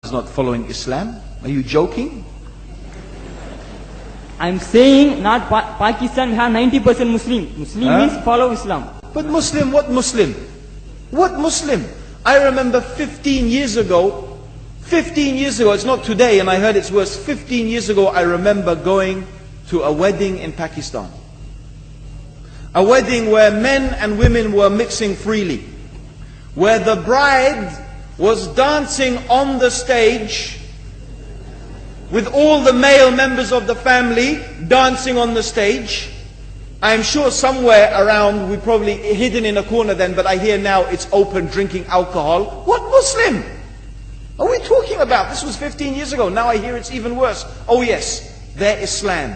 is not following Islam? Are you joking? I'm saying not Pakistan, we have 90% Muslim. Muslim means follow Islam. But Muslim, what Muslim? What Muslim? I remember 15 years ago, it's not today and I heard it's worse. 15 years ago I remember going to a wedding in Pakistan. A wedding where men and women were mixing freely. Where the bride was dancing on the stage with all the male members of the family dancing on the stage. I'm sure somewhere around, we probably hidden in a corner then, but I hear now it's open, drinking alcohol. What Muslim are we talking about? This was 15 years ago. Now I hear it's even worse. Oh yes, they're Islam.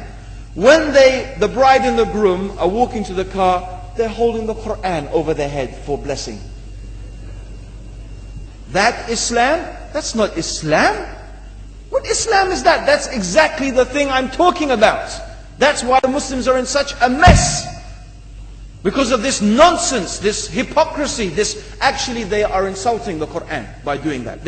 When the bride and the groom are walking to the car, they're holding the Quran over their head for blessing. That Islam? That's not Islam. What Islam is that? That's exactly the thing I'm talking about. That's why the Muslims are in such a mess. Because of this nonsense, this hypocrisy, actually they are insulting the Quran by doing that.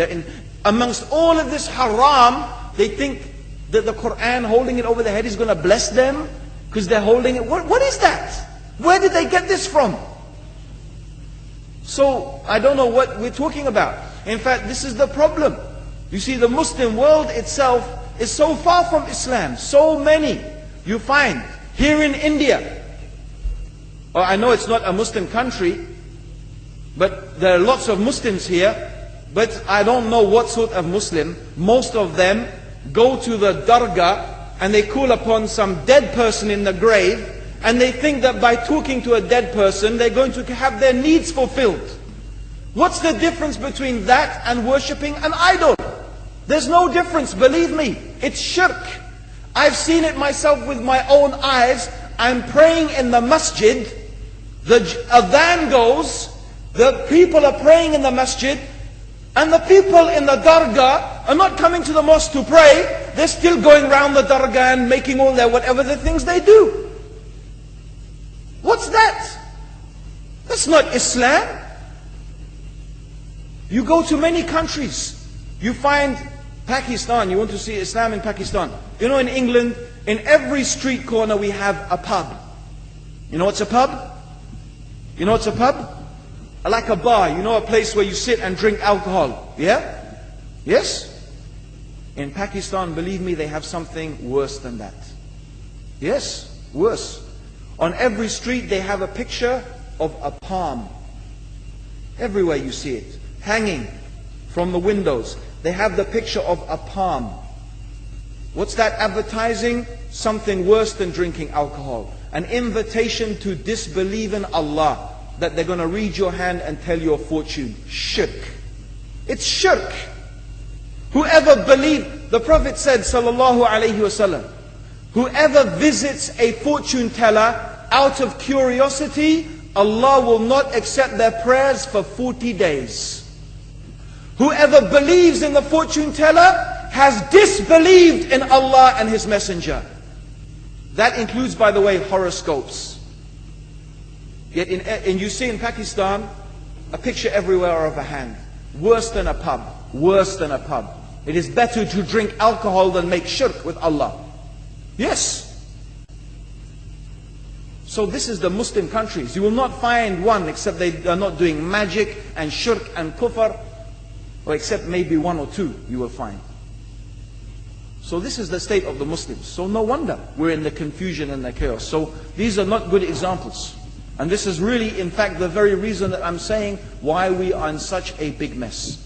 Amongst all of this haram, they think that the Quran, holding it over their head, is going to bless them because they're holding it. What is that? Where did they get this from? So, I don't know what we're talking about. In fact, this is the problem. You see, the Muslim world itself is so far from Islam. So many you find here in India. Well, I know it's not a Muslim country, but there are lots of Muslims here. But I don't know what sort of Muslim. Most of them go to the dargah and they call upon some dead person in the grave, and they think that by talking to a dead person, they're going to have their needs fulfilled. What's the difference between that and worshipping an idol? There's no difference, believe me. It's shirk. I've seen it myself with my own eyes. I'm praying in the masjid. The adhan goes. The people are praying in the masjid. And the people in the dargah are not coming to the mosque to pray. They're still going around the dargah and making all their whatever the things they do. What's that? That's not Islam. You go to many countries. You find Pakistan, you want to see Islam in Pakistan. You know, in England, in every street corner we have a pub. You know what's a pub? You know what's a pub? Like a bar, you know, a place where you sit and drink alcohol. Yeah? Yes? In Pakistan, believe me, they have something worse than that. Yes, worse. On every street they have a picture of a palm. Everywhere you see it, hanging from the windows. They have the picture of a palm. What's that advertising? Something worse than drinking alcohol. An invitation to disbelieve in Allah. That they're going to read your hand and tell your fortune. Shirk. It's shirk. Whoever believes, the Prophet said, sallallahu alaihi wasallam, whoever visits a fortune teller out of curiosity, Allah will not accept their prayers for 40 days. Whoever believes in the fortune teller has disbelieved in Allah and His Messenger. That includes, by the way, horoscopes. Yet and you see in Pakistan, a picture everywhere of a hand. Worse than a pub. Worse than a pub. It is better to drink alcohol than make shirk with Allah. Yes. So this is the Muslim countries. You will not find one except they are not doing magic and shirk and kufr. Or except maybe one or two you will find. So this is the state of the Muslims. So no wonder we're in the confusion and the chaos. So these are not good examples. And this is really, in fact, the very reason that I'm saying why we are in such a big mess.